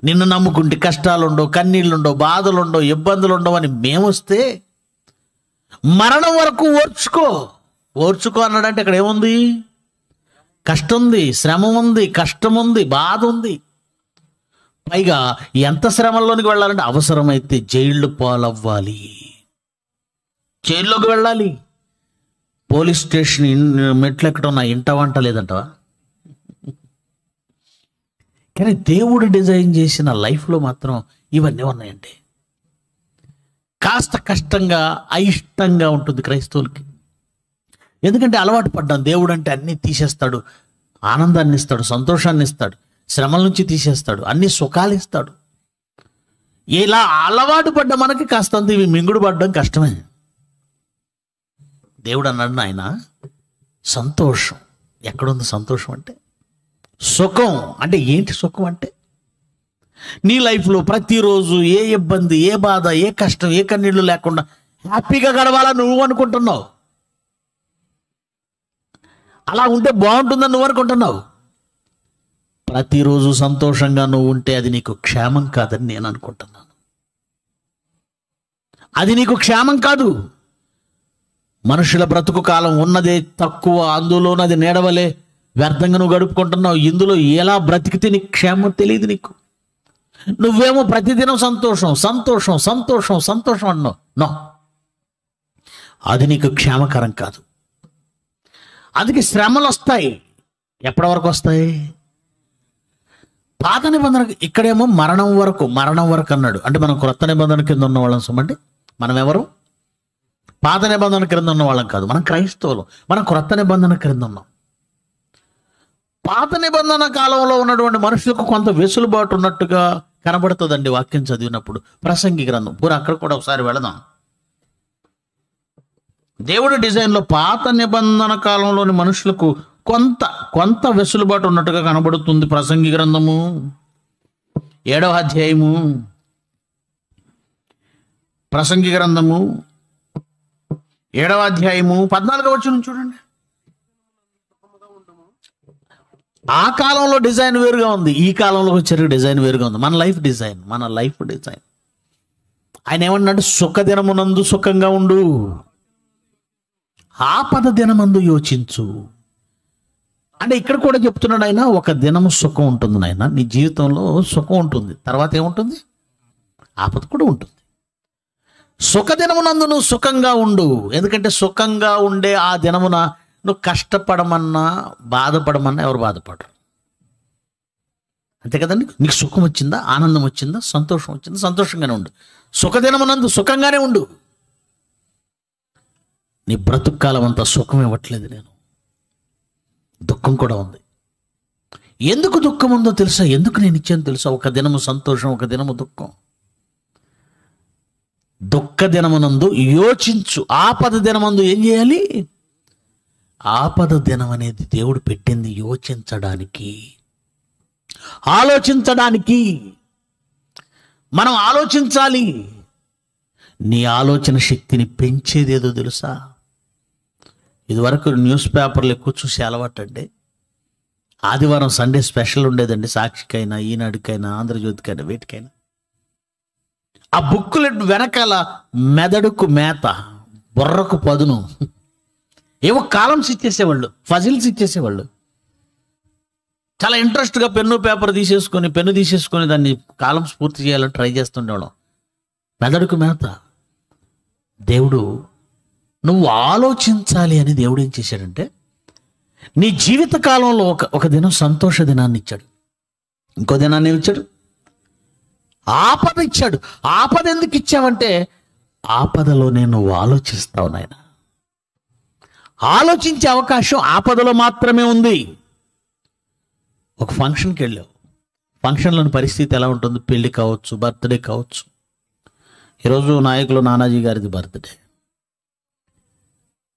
నిన్ను నమ్ముకుంటే కష్టాలుండవు, కన్నీళ్ళుండవు, బాధలుండవు, ఇబ్బందులుండవు అని మేమొస్తే మరణం వరకు ఓర్చుకో అన్నాడంటే ఇక్కడ ఏముంది? కష్టం ఉంది, శ్రమ ఉంది, కష్టం ఉంది, బాధ ఉంది. పైగా ఎంత శ్రమల్లోనికి వెళ్ళాలంటే అవసరమైతే జైళ్ళు పాలవ్వాలి, జైల్లోకి వెళ్ళాలి. పోలీస్ స్టేషన్ మెట్లు ఎక్కడం నా ఇంట వంట లేదంటవా? కానీ దేవుడు డిజైన్ చేసిన లైఫ్లో మాత్రం ఇవన్నీ ఉన్నాయండి. కాస్త కష్టంగా, అయిష్టంగా ఉంటుంది క్రైస్తవులకి. ఎందుకంటే అలవాటు పడ్డాం. దేవుడు అంటే అన్నీ తీసేస్తాడు, ఆనందాన్ని ఇస్తాడు, సంతోషాన్ని ఇస్తాడు, శ్రమల నుంచి తీసేస్తాడు, అన్ని సుఖాలు ఇస్తాడు. ఇలా అలవాటు పడ్డ మనకి కాస్తంత ఇవి మింగుడు పడ్డం కష్టమే. దేవుడు అన్నాడు, నాయన సంతోషం ఎక్కడుంది? సంతోషం అంటే సుఖం. అంటే ఏంటి సుఖం అంటే? నీ లైఫ్లో ప్రతిరోజు ఏ ఇబ్బంది, ఏ బాధ, ఏ కష్టం, ఏ కన్నీళ్ళు లేకుండా హ్యాపీగా గడవాలా నువ్వు అనుకుంటున్నావు. అలా ఉంటే బాగుంటుందని నువ్వు అనుకుంటున్నావు. ప్రతిరోజు సంతోషంగా నువ్వు ఉంటే అది నీకు క్షేమం కాదని నేను అనుకుంటున్నాను. అది నీకు క్షేమం కాదు. మనుషుల బ్రతుకు కాలం ఉన్నదే తక్కువ, అందులోనది నీడవలే వ్యర్థంగా నువ్వు గడుపుకుంటున్నావు. ఇందులో ఎలా బ్రతికితే నీకు క్షేమం తెలియదు నీకు. నువ్వేమో ప్రతిదినం సంతోషం సంతోషం సంతోషం సంతోషం అన్నావు. నో, అది నీకు క్షేమకరం కాదు. అందుకే శ్రమలు వస్తాయి. ఎప్పటి వరకు వస్తాయి? పాత నిబంధన ఇక్కడేమో మరణం వరకు అన్నాడు. అంటే మనం క్రొత్త నిబంధన కింద ఉన్న వాళ్ళం సమండి. మనం ఎవరు? పాత నిబంధన క్రింద ఉన్న వాళ్ళం కాదు, మనం క్రైస్తవులు. మనం క్రొత్త నిబంధన క్రింద ఉన్నాం. పాత నిబంధన కాలంలో ఉన్నటువంటి మనుషులకు కొంత వెసులుబాటు ఉన్నట్టుగా కనబడుతుందండి వాక్యం చదివినప్పుడు. ప్రసంగి గ్రంథం పూర అక్కడ కూడా ఒకసారి వెళదాం. దేవుడి డిజైన్లో పాత నిబంధన కాలంలోని మనుషులకు కొంత వెసులుబాటు ఉన్నట్టుగా కనబడుతుంది. ప్రసంగి గ్రంథము 7వ అధ్యాయము, ప్రసంగి గ్రంథము 7వ అధ్యాయము 14వ వచనం చూడండి. ఆ కాలంలో డిజైన్ వేరుగా ఉంది, ఈ కాలంలో వచ్చే డిజైన్ వేరుగా ఉంది. మన లైఫ్ డిజైన్. ఆయన ఏమన్నాడు? సుఖ దినమునందు సుఖంగా ఉండు, ఆపద దినమందు యోచించు. అంటే ఇక్కడ కూడా చెప్తున్నాడు ఆయన, ఒక దినము సుఖం ఉంటుంది నాయన, నీ జీవితంలో సుఖం ఉంటుంది, తర్వాత ఏముంటుంది? ఆపద కూడా ఉంటుంది. సుఖ దినమునందు నువ్వు సుఖంగా ఉండు. ఎందుకంటే సుఖంగా ఉండే ఆ దినమున నువ్వు కష్టపడమన్నా బాధపడమన్నా ఎవరు బాధపడరు. అంతే కదండి. నీకు సుఖం వచ్చిందా, ఆనందం వచ్చిందా, సంతోషం వచ్చిందా, సంతోషంగానే ఉండు. సుఖదినమునందు సుఖంగానే ఉండు. నీ బ్రతుకు కాలం అంతా సుఖం ఇవ్వట్లేదు నేను, దుఃఖం కూడా ఉంది. ఎందుకు దుఃఖం ఉందో తెలుసా? ఎందుకు నేను ఇచ్చాను తెలుసా? ఒక దినము సంతోషం, ఒక దినము దుఃఖం. దుఃఖ దినమునందు యోచించు, ఆపద దినమందు ఏం చేయాలి? ఆపద దినం అనేది దేవుడు పెట్టింది యోచించడానికి, ఆలోచించడానికి. మనం ఆలోచించాలి. నీ ఆలోచన శక్తిని పెంచేది ఏదో తెలుసా? ఇదివరకు న్యూస్ పేపర్లు ఎక్కువ చూసే అలవాటు అండి. ఆదివారం సండే స్పెషల్ ఉండేదండి, సాక్షికైనా, ఈనాడుకైనా, ఆంధ్రజ్యోతికైనా, వీటికైనా. ఆ బుక్కులెట్ వెనకాల మెదడుకు మేత, బుర్రకు పదును, ఏవో కాలమ్స్ ఇచ్చేసేవాళ్ళు, ఫజిల్స్ ఇచ్చేసేవాళ్ళు. చాలా ఇంట్రెస్ట్గా పెన్ను తీసేసుకొని దాన్ని కాలమ్స్ పూర్తి చేయాలని ట్రై చేస్తుండేవాళ్ళం. మెదడుకు మేత. దేవుడు నువ్వు ఆలోచించాలి అని దేవుడు ఏం చేశాడంటే, నీ జీవిత కాలంలో ఒక దినం సంతోష దినాన్ని ఇచ్చాడు, ఇంకో దినాన్ని ఇచ్చాడు, ఆపద ఇచ్చాడు. ఆపద ఎందుకు ఇచ్చావంటే, ఆపదలోనే నువ్వు ఆలోచిస్తావు నాయన. ఆలోచించే అవకాశం ఆపదలో మాత్రమే ఉంది. ఒక ఫంక్షన్కి వెళ్ళావు, ఫంక్షన్లోని పరిస్థితి ఎలా ఉంటుంది? పెళ్ళి కావచ్చు, బర్త్డే కావచ్చు. ఈరోజు నాయకులు నానాజీ గారిది బర్త్డే.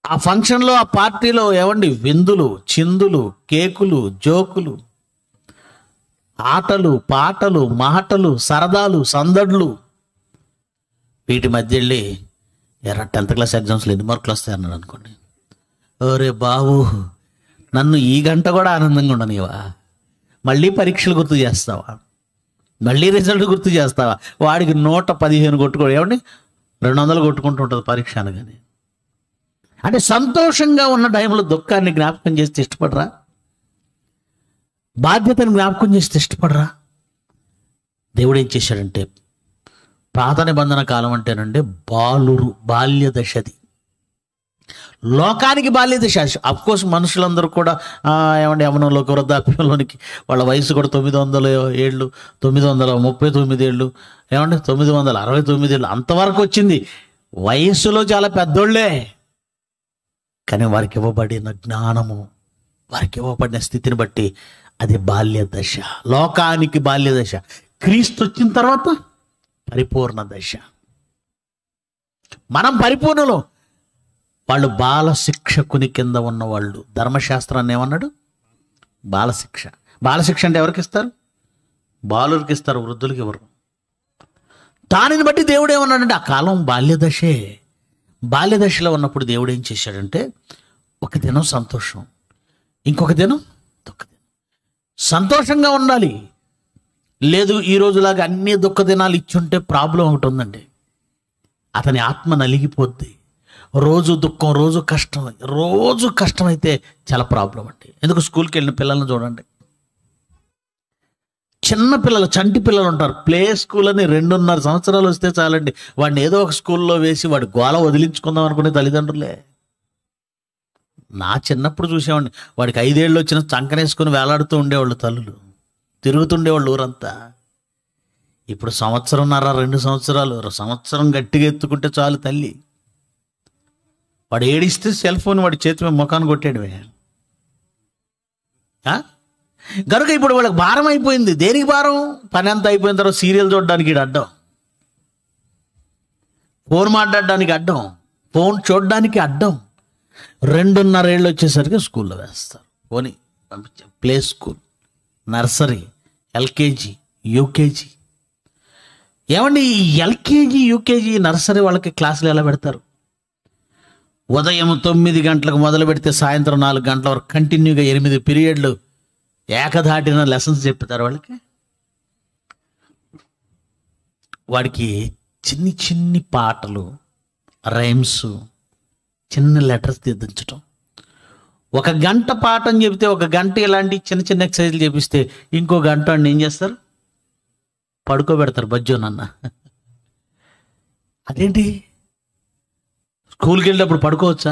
ఆ ఫంక్షన్లో, ఆ పార్టీలో ఏమండి, విందులు, చిందులు, కేకులు, జోకులు, ఆటలు, పాటలు, మాటలు, సరదాలు, సందడ్లు. వీటి మధ్య వెళ్ళి 10th క్లాస్ ఎగ్జామ్స్లో ఎన్ని మార్కులు వస్తాయి అన్నాడు అనుకోండి. ఓరే బాబు, నన్ను ఈ గంట కూడా ఆనందంగా ఉండనివా? మళ్ళీ పరీక్షలు గుర్తు చేస్తావా? మళ్ళీ రిజల్ట్ గుర్తు చేస్తావా? వాడికి 115 కొట్టుకో, ఏమండి 200 కొట్టుకుంటూ ఉంటుంది పరీక్ష అనగానే. అంటే సంతోషంగా ఉన్న టైంలో దుఃఖాన్ని జ్ఞాపకం చేస్తే ఇష్టపడరా? బాధ్యతను జ్ఞాపకం చేస్తే ఇష్టపడరా? దేవుడు ఏం చేశాడంటే, పాత నిబంధన కాలం అంటేనండి బాల్య దశది. లోకానికి బాల్య దశ. అఫ్కోర్స్ మనుషులందరూ కూడా ఏమంటే యవనంలోకి, వృద్ధాప్యంలోనికి వాళ్ళ వయసు కూడా 900 ఏళ్ళు, 939 ఏళ్ళు, ఏమంటే 969 ఏళ్ళు అంతవరకు వచ్చింది. వయస్సులో చాలా పెద్దోళ్ళే, కానీ వారికి ఇవ్వబడిన జ్ఞానము, వారికి ఇవ్వబడిన స్థితిని బట్టి అది బాల్య దశ. లోకానికి బాల్య దశ. క్రీస్తు వచ్చిన తర్వాత పరిపూర్ణ దశ. మనం పరిపూర్ణలో, వాళ్ళు బాల శిక్షకుని కింద ఉన్నవాళ్ళు. ధర్మశాస్త్రాన్ని ఏమన్నాడు? బాలశిక్ష. బాలశిక్ష అంటే ఎవరికి ఇస్తారు? బాలురికి ఇస్తారు, వృద్ధులకి ఎవరు. దానిని బట్టి దేవుడు ఏమన్నాడంటే, ఆ కాలం బాల్యదశే. బాల్యదశలో ఉన్నప్పుడు దేవుడు ఏం చేశాడంటే, ఒక దినం సంతోషం, ఇంకొక దినం దుఃఖ దినం. సంతోషంగా ఉండాలి. లేదు ఈ రోజులాగా అన్ని దుఃఖ దినాలు ఇచ్చుంటే ప్రాబ్లం ఒకటి ఉందండి, అతని ఆత్మ నలిగిపోద్ది. రోజు దుఃఖం, రోజు కష్టం, రోజు కష్టం అయితే చాలా ప్రాబ్లం అండి. ఎందుకు? స్కూల్కి వెళ్ళిన పిల్లల్ని చూడండి, చిన్న పిల్లలు, చంటి పిల్లలు ఉంటారు. ప్లే స్కూల్ అని 2.5 సంవత్సరాలు వస్తే చాలండి, వాడిని ఏదో ఒక స్కూల్లో వేసి వాడి గోల వదిలించుకుందాం అనుకునే తల్లిదండ్రులే. నా చిన్నప్పుడు చూసేవాడిని, వాడికి 5 ఏళ్ళు వచ్చిన చంకనేసుకుని వేలాడుతూ ఉండేవాళ్ళు తల్లులు, తిరుగుతుండేవాళ్ళు ఊరంతా. ఇప్పుడు 1.5 సంవత్సరాలు, 2 సంవత్సరం గట్టిగా ఎత్తుకుంటే చాలు తల్లి. వాడు ఏడిస్తే సెల్ ఫోన్ వాడి చేతి మీద ముఖాన్ని కొట్టాడువే. కనుక ఇప్పుడు వాళ్ళకి భారం అయిపోయింది. దేనికి భారం? పని అంతా అయిపోయిన తర్వాత సీరియల్ చూడడానికి అడ్డం, ఫోన్ మాట్లాడడానికి అడ్డం, ఫోన్ చూడడానికి అడ్డం. 2.5 ఏళ్ళు వచ్చేసరికి స్కూల్లో వేస్తారు. పోనీ పంపించారు, play school, nursery, LKG, UKG. ఏమండి ఈ ఎల్కేజీ, యూకేజీ, నర్సరీ వాళ్ళకి క్లాసులు ఎలా పెడతారు? ఉదయం 9 గంటలకు మొదలు పెడితే సాయంత్రం 4 గంటల వరకు కంటిన్యూగా 8 పీరియడ్లు ఏకధాటిన లెసన్స్ చెప్తారు వాళ్ళకి. వాడికి చిన్ని చిన్ని పాటలు, రైమ్స్, చిన్న లెటర్స్ దిద్దించటం. 1 గంట పాఠం చెబితే 1 గంట ఇలాంటి చిన్న చిన్న ఎక్సర్సైజ్లు చేపిస్తే ఇంకో గంట వాడిని ఏం చేస్తారు? పడుకోబెడతారు బజ్జోనన్న. అదేంటి, స్కూల్కి వెళ్ళినప్పుడు పడుకోవచ్చా?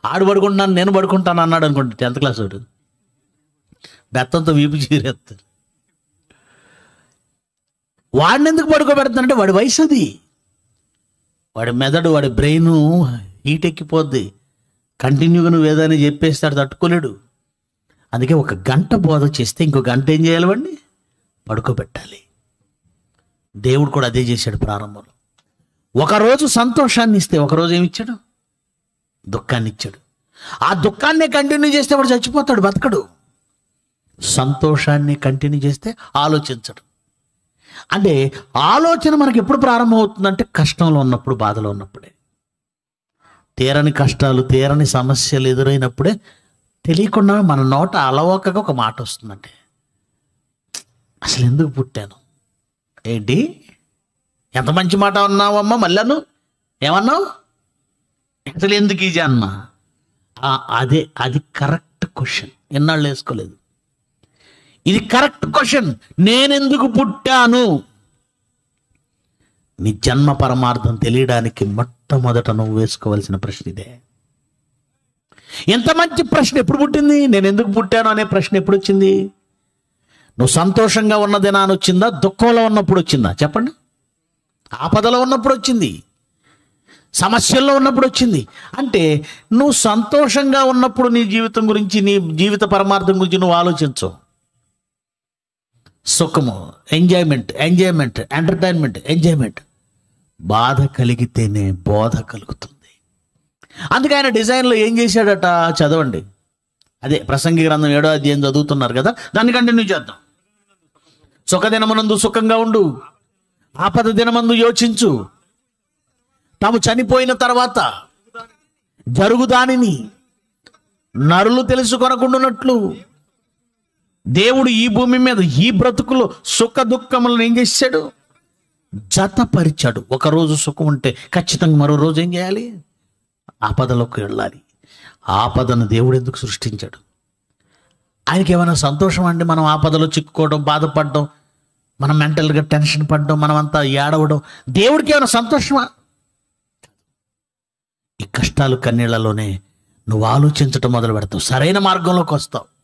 ఆడు పడుకుంటున్నాను, నేను పడుకుంటాను అన్నాడు అనుకోండి 10th క్లాస్ వాడు, బెత్తంతో వీపు చీరేస్తారు. వాడిని ఎందుకు పడుకోబెడతానంటే వాడి వయసు అది, వాడి మెదడు, వాడి బ్రెయిన్ హీట్ ఎక్కిపోద్ది. కంటిన్యూగా నువ్వు ఏదైనా చెప్పేస్తాడు, తట్టుకోలేడు. అందుకే 1 గంట బోధ చేస్తే ఇంకో గంట ఏం చేయాలి? వాడిని పడుకోబెట్టాలి. దేవుడు కూడా అదే చేశాడు ప్రారంభంలో. ఒకరోజు సంతోషాన్ని ఇస్తే, ఒకరోజు ఏమి ఇచ్చాడు? దుఃఖాన్ని ఇచ్చాడు. ఆ దుఃఖాన్ని కంటిన్యూ చేస్తే వాడు చచ్చిపోతాడు, బతకడు. సంతోషాన్ని కంటిన్యూ చేస్తే ఆలోచించడు. అంటే ఆలోచన మనకి ఎప్పుడు ప్రారంభం అవుతుందంటే కష్టంలో ఉన్నప్పుడు, బాధలో ఉన్నప్పుడే. తీరని కష్టాలు, తీరని సమస్యలు ఎదురైనప్పుడే తెలియకుండా మన నోట అలవోకగా ఒక మాట వస్తుందంటే, అసలు ఎందుకు పుట్టాను? ఏంటి, ఎంత మంచి మాట అన్నావమ్మా, మళ్ళాను ఏమన్నావు, అసలు ఎందుకు ఈ జన్మ? అది కరెక్ట్ క్వశ్చన్. ఎన్నాళ్ళు వేసుకోలేదు. ఇది కరెక్ట్ క్వశ్చన్. నేనెందుకు పుట్టాను? నీ జన్మ పరమార్థం తెలియడానికి మొట్టమొదట నువ్వు వేసుకోవాల్సిన ప్రశ్న ఇదే. ఎంత మంచి ప్రశ్న ఎప్పుడు పుట్టింది? నేను ఎందుకు పుట్టాను అనే ప్రశ్న ఎప్పుడు వచ్చింది? నువ్వు సంతోషంగా ఉన్న దినాన్ని వచ్చిందా? దుఃఖంలో ఉన్నప్పుడు వచ్చిందా? చెప్పండి. ఆపదలో ఉన్నప్పుడు వచ్చింది, సమస్యల్లో ఉన్నప్పుడు వచ్చింది. అంటే నువ్వు సంతోషంగా ఉన్నప్పుడు నీ జీవితం గురించి, నీ జీవిత పరమార్థం గురించి నువ్వు ఆలోచించు. సుఖము, ఎంజాయ్మెంట్, ఎంజాయ్మెంట్. బాధ కలిగితేనే బోధ కలుగుతుంది. అందుకే ఆయన డిజైన్లో ఏం చేశాడట? చదవండి. అదే ప్రసంగి గ్రంథం 7వ అధ్యాయం చదువుతున్నారు కదా, దాన్ని కంటిన్యూ చేద్దాం. సుఖదినమునందు సుఖంగా ఉండు, ఆపద దినమందు యోచించు, తాము చనిపోయిన తర్వాత జరుగుదానిని నరులు తెలుసుకొనకుండునట్లు దేవుడు ఈ భూమి మీద ఈ బ్రతుకులో సుఖ దుఃఖములను ఏం చేశాడు? జతపరిచాడు. ఒకరోజు సుఖం ఉంటే ఖచ్చితంగా మరో రోజు ఏం చేయాలి? ఆపదలోకి వెళ్ళాలి. ఆపదను దేవుడు ఎందుకు సృష్టించాడు? ఆయనకి ఏమైనా సంతోషం అండి మనం ఆపదలో చిక్కుకోవడం, బాధపడడం, మనం మెంటల్గా టెన్షన్ పడడం, మనమంతా ఏడవడం? దేవుడికి ఏమైనా సంతోషమా? ఈ కష్టాలు కన్నీళ్లలోనే నువ్వు ఆలోచించటం మొదలు పెడతావు, సరైన మార్గంలోకి వస్తావు.